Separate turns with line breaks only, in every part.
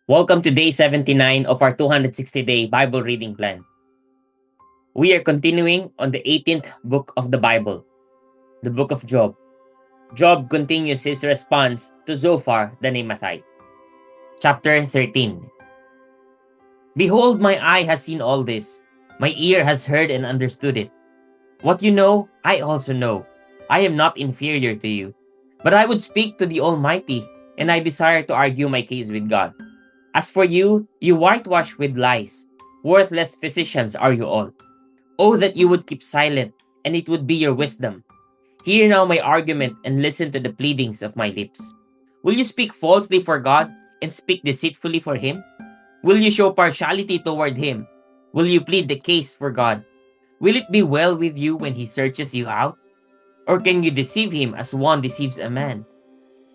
Welcome to day 79 of our 260-day Bible reading plan. We are continuing on the 18th book of the Bible, the book of Job. Job continues his response to Zophar the Naamathite. Chapter 13. Behold, my eye has seen all this. My ear has heard and understood it. What you know, I also know. I am not inferior to you. But I would speak to the Almighty, and I desire to argue my case with God. As for you, you whitewash with lies. Worthless physicians are you all. Oh, that you would keep silent, and it would be your wisdom. Hear now my argument and listen to the pleadings of my lips. Will you speak falsely for God and speak deceitfully for Him? Will you show partiality toward Him? Will you plead the case for God? Will it be well with you when He searches you out? Or can you deceive Him as one deceives a man?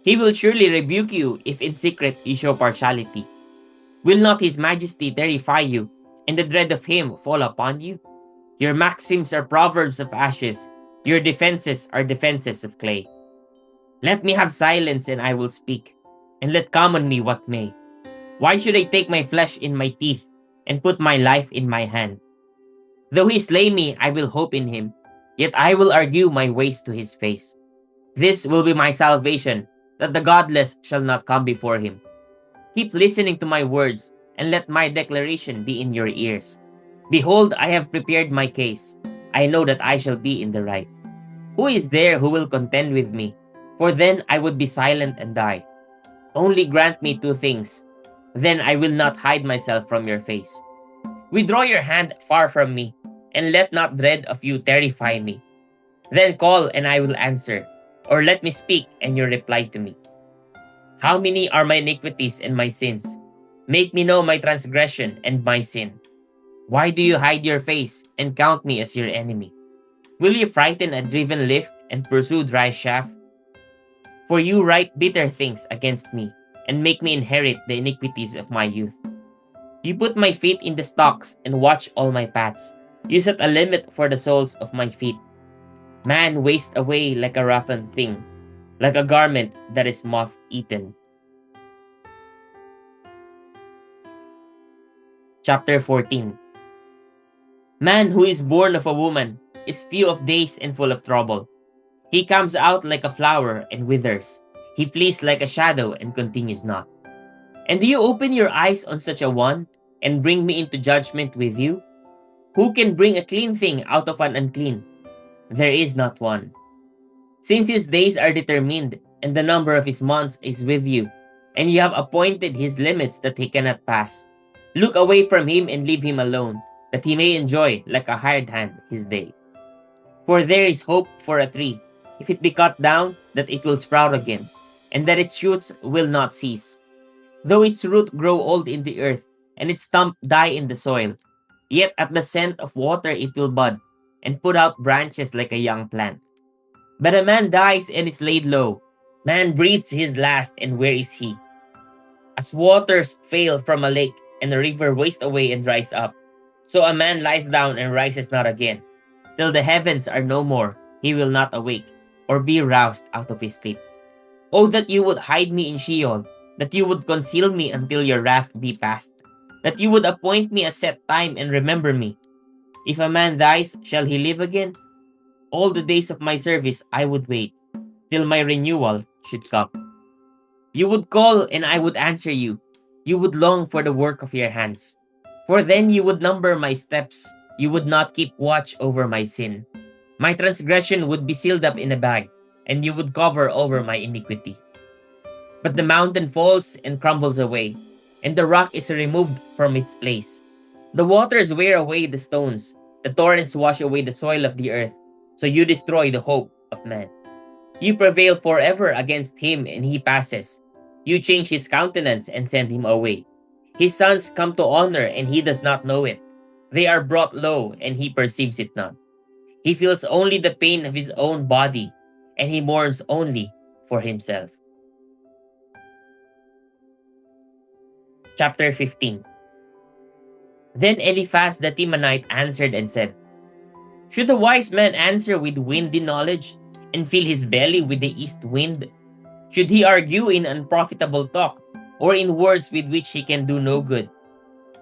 He will surely rebuke you if in secret you show partiality. Will not His majesty terrify you, and the dread of Him fall upon you? Your maxims are proverbs of ashes, your defenses are defenses of clay. Let me have silence and I will speak, and let come on me what may. Why should I take my flesh in my teeth, and put my life in my hand? Though He slay me, I will hope in Him, yet I will argue my ways to His face. This will be my salvation, that the godless shall not come before Him. Keep listening to my words, and let my declaration be in your ears. Behold, I have prepared my case. I know that I shall be in the right. Who is there who will contend with me? For then I would be silent and die. Only grant me two things. Then I will not hide myself from your face. Withdraw your hand far from me, and let not dread of you terrify me. Then call, and I will answer, or let me speak, and you reply to me. How many are my iniquities and my sins? Make me know my transgression and my sin. Why do you hide your face and count me as your enemy? Will you frighten a driven leaf and pursue dry chaff? For you write bitter things against me, and make me inherit the iniquities of my youth. You put my feet in the stocks and watch all my paths. You set a limit for the soles of my feet. Man wastes away like a roughened thing, like a garment that is moth-eaten. Chapter 14. Man who is born of a woman is few of days and full of trouble. He comes out like a flower and withers. He flees like a shadow and continues not. And do you open your eyes on such a one and bring me into judgment with you? Who can bring a clean thing out of an unclean? There is not one. Since his days are determined, and the number of his months is with you, and you have appointed his limits that he cannot pass, look away from him and leave him alone, that he may enjoy like a hired hand his day. For there is hope for a tree, if it be cut down, that it will sprout again, and that its shoots will not cease. Though its root grow old in the earth, and its stump die in the soil, yet at the scent of water it will bud, and put out branches like a young plant. But a man dies and is laid low. Man breathes his last, and where is he? As waters fail from a lake, and a river wastes away and dries up, so a man lies down and rises not again. Till the heavens are no more, he will not awake, or be roused out of his sleep. Oh, that you would hide me in Sheol, that you would conceal me until your wrath be past, that you would appoint me a set time and remember me. If a man dies, shall he live again? All the days of my service I would wait, till my renewal should come. You would call, and I would answer you. You would long for the work of your hands. For then you would number my steps. You would not keep watch over my sin. My transgression would be sealed up in a bag, and you would cover over my iniquity. But the mountain falls and crumbles away, and the rock is removed from its place. The waters wear away the stones, the torrents wash away the soil of the earth, so you destroy the hope of man. You prevail forever against him, and he passes. You change his countenance and send him away. His sons come to honor, and he does not know it. They are brought low, and he perceives it not. He feels only the pain of his own body, and he mourns only for himself. Chapter 15. Then Eliphaz the Temanite answered and said, Should a wise man answer with windy knowledge, and fill his belly with the east wind? Should he argue in unprofitable talk, or in words with which he can do no good.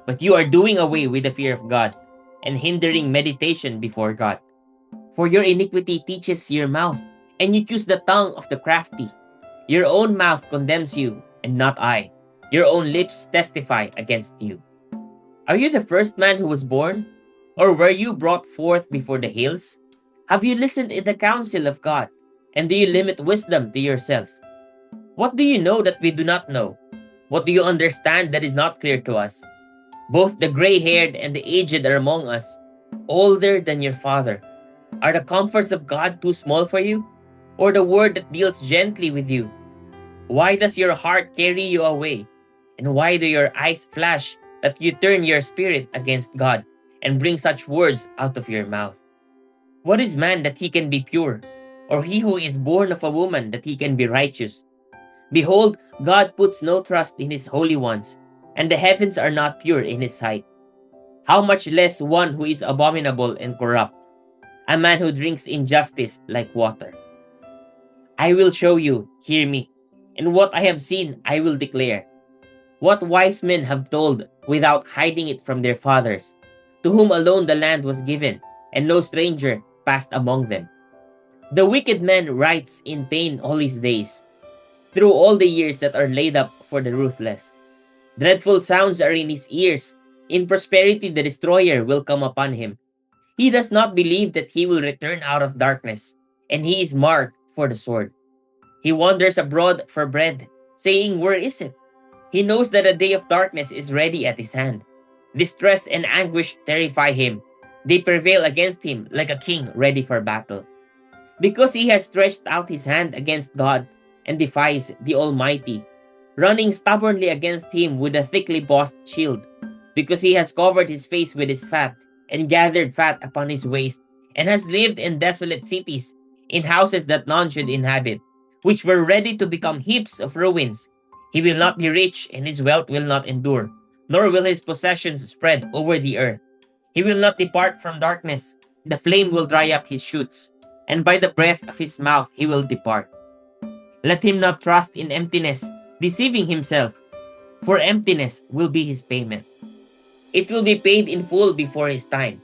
But you are doing away with the fear of God and hindering meditation before God. For your iniquity teaches your mouth, and you choose the tongue of the crafty. Your own mouth condemns you, and not I. Your own lips testify against you. Are you the first man who was born? Or were you brought forth before the hills? Have you listened in the counsel of God? And do you limit wisdom to yourself? What do you know that we do not know? What do you understand that is not clear to us? Both the gray haired and the aged are among us, older than your father. Are the comforts of God too small for you? Or the word that deals gently with you? Why does your heart carry you away? And why do your eyes flash that you turn your spirit against God and bring such words out of your mouth? What is man that he can be pure? Or he who is born of a woman that he can be righteous? Behold, God puts no trust in his holy ones, and the heavens are not pure in his sight. How much less one who is abominable and corrupt, a man who drinks injustice like water. I will show you, hear me, and what I have seen I will declare. What wise men have told without hiding it from their fathers, to whom alone the land was given, and no stranger passed among them. The wicked man writes in pain all his days, through all the years that are laid up for the ruthless. Dreadful sounds are in his ears. In prosperity the destroyer will come upon him. He does not believe that he will return out of darkness, and he is marked for the sword. He wanders abroad for bread, saying, where is it? He knows that a day of darkness is ready at his hand. Distress and anguish terrify him. They prevail against him like a king ready for battle. Because he has stretched out his hand against God and defies the Almighty, running stubbornly against him with a thickly bossed shield. Because he has covered his face with his fat and gathered fat upon his waist, and has lived in desolate cities, in houses that none should inhabit, which were ready to become heaps of ruins. He will not be rich, and his wealth will not endure, nor will his possessions spread over the earth. He will not depart from darkness, the flame will dry up his shoots, and by the breath of his mouth he will depart. Let him not trust in emptiness, deceiving himself, for emptiness will be his payment. It will be paid in full before his time,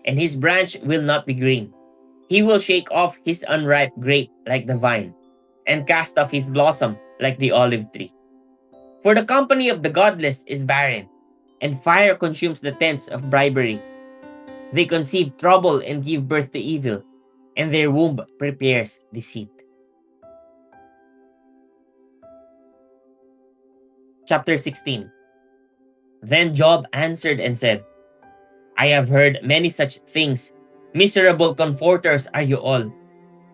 and his branch will not be green. He will shake off his unripe grape like the vine, and cast off his blossom like the olive tree. For the company of the godless is barren, and fire consumes the tents of bribery. They conceive trouble and give birth to evil, and their womb prepares deceit. Chapter 16. Then Job answered and said, I have heard many such things. Miserable comforters are you all.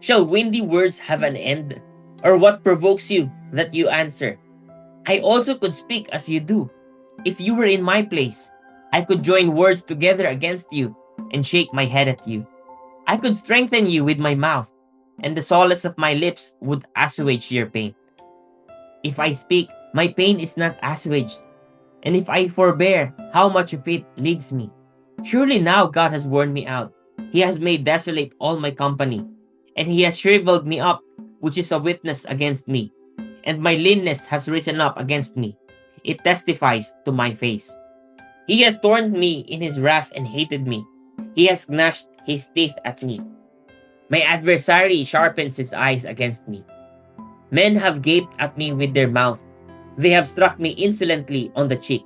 Shall windy words have an end? Or what provokes you that you answer? I also could speak as you do. If you were in my place, I could join words together against you and shake my head at you. I could strengthen you with my mouth, and the solace of my lips would assuage your pain. If I speak, my pain is not assuaged, and if I forbear, how much of it leaves me? Surely now God has worn me out. He has made desolate all my company, and he has shriveled me up, which is a witness against me. And my leanness has risen up against me. It testifies to my face. He has torn me in his wrath and hated me. He has gnashed his teeth at me. My adversary sharpens his eyes against me. Men have gaped at me with their mouth. They have struck me insolently on the cheek.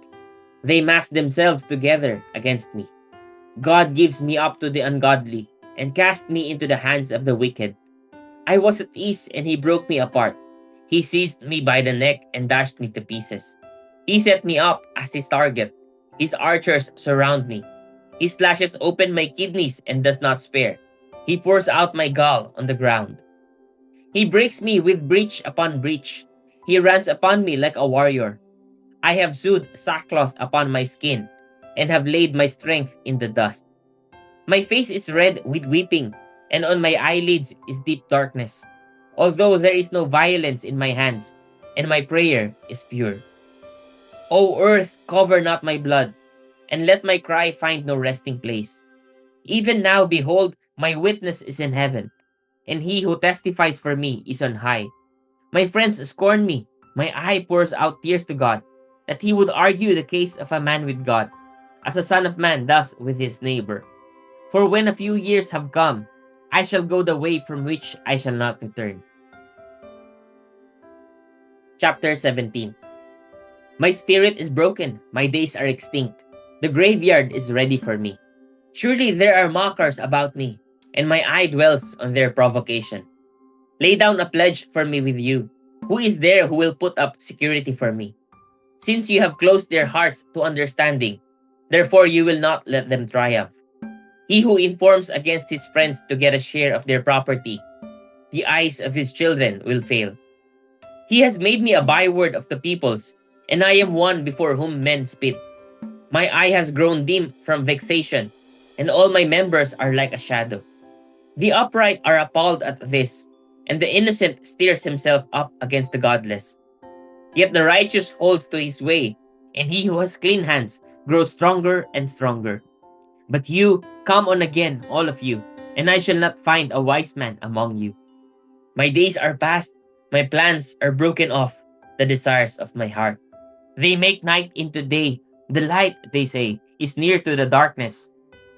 They mass themselves together against me. God gives me up to the ungodly and cast me into the hands of the wicked. I was at ease and he broke me apart. He seized me by the neck and dashed me to pieces. He set me up as his target. His archers surround me. He slashes open my kidneys and does not spare. He pours out my gall on the ground. He breaks me with breach upon breach. He runs upon me like a warrior. I have sewed sackcloth upon my skin and have laid my strength in the dust. My face is red with weeping, and on my eyelids is deep darkness, although there is no violence in my hands, and my prayer is pure. O earth, cover not my blood, and let my cry find no resting place. Even now, behold, my witness is in heaven, and he who testifies for me is on high. My friends scorn me, My eye pours out tears to God, that he would argue the case of a man with God, as a son of man does with his neighbor. For when a few years have come, I shall go the way from which I shall not return. Chapter 17. My spirit is broken, my days are extinct. The graveyard is ready for me. Surely there are mockers about me, and my eye dwells on their provocation. Lay down a pledge for me with you. Who is there who will put up security for me? Since you have closed their hearts to understanding, therefore you will not let them triumph. He who informs against his friends to get a share of their property, the eyes of his children will fail. He has made me a byword of the peoples, and I am one before whom men spit. My eye has grown dim from vexation, and all my members are like a shadow. The upright are appalled at this, and the innocent stirs himself up against the godless. Yet the righteous holds to his way, and he who has clean hands grows stronger and stronger. But you, come on again, all of you, and I shall not find a wise man among you. My days are past, my plans are broken off, the desires of my heart. They make night into day. The light, they say, is near to the darkness.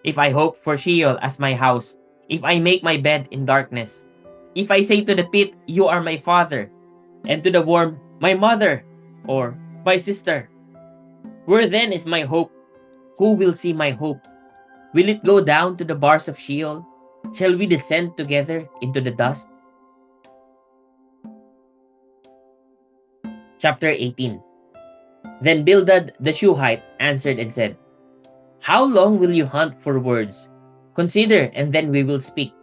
If I hope for Sheol as my house, if I make my bed in darkness, if I say to the pit, you are my father, and to the worm, my mother, or my sister, where then is my hope? Who will see my hope? Will it go down to the bars of Sheol? Shall we descend together into the dust? Chapter 18. Then Bildad the Shuhite answered and said, How long will you hunt for words? Consider, and then we will speak.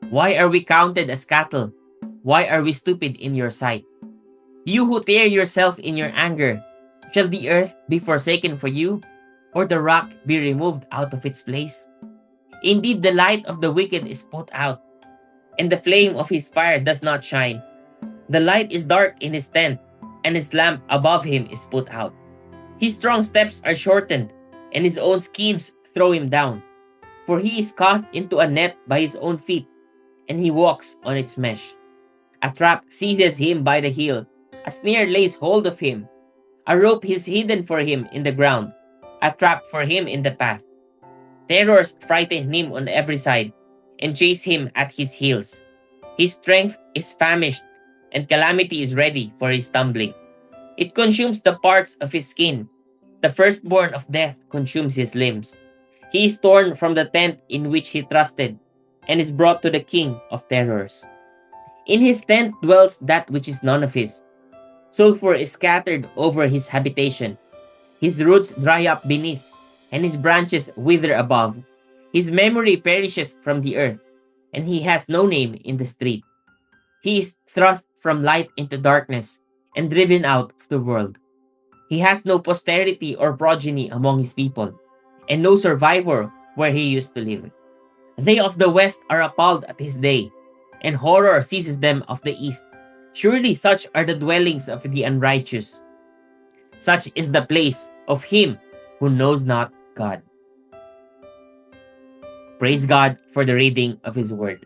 Why are we counted as cattle? Why are we stupid in your sight? You who tear yourself in your anger, shall the earth be forsaken for you, or the rock be removed out of its place? Indeed, the light of the wicked is put out, and the flame of his fire does not shine. The light is dark in his tent, and his lamp above him is put out. His strong steps are shortened, and his own schemes throw him down. For he is cast into a net by his own feet, and he walks on its mesh. A trap seizes him by the heel, a snare lays hold of him. A rope is hidden for him in the ground, a trap for him in the path. Terrors frighten him on every side, and chase him at his heels. His strength is famished, and calamity is ready for his stumbling. It consumes the parts of his skin. The firstborn of death consumes his limbs. He is torn from the tent in which he trusted, and is brought to the king of terrors. In his tent dwells that which is none of his. Sulfur is scattered over his habitation. His roots dry up beneath, and his branches wither above. His memory perishes from the earth, and he has no name in the street. He is thrust from light into darkness, and driven out of the world. He has no posterity or progeny among his people, and no survivor where he used to live. They of the west are appalled at his day, and horror seizes them of the east. Surely such are the dwellings of the unrighteous. Such is the place of him who knows not God. Praise God for the reading of his word.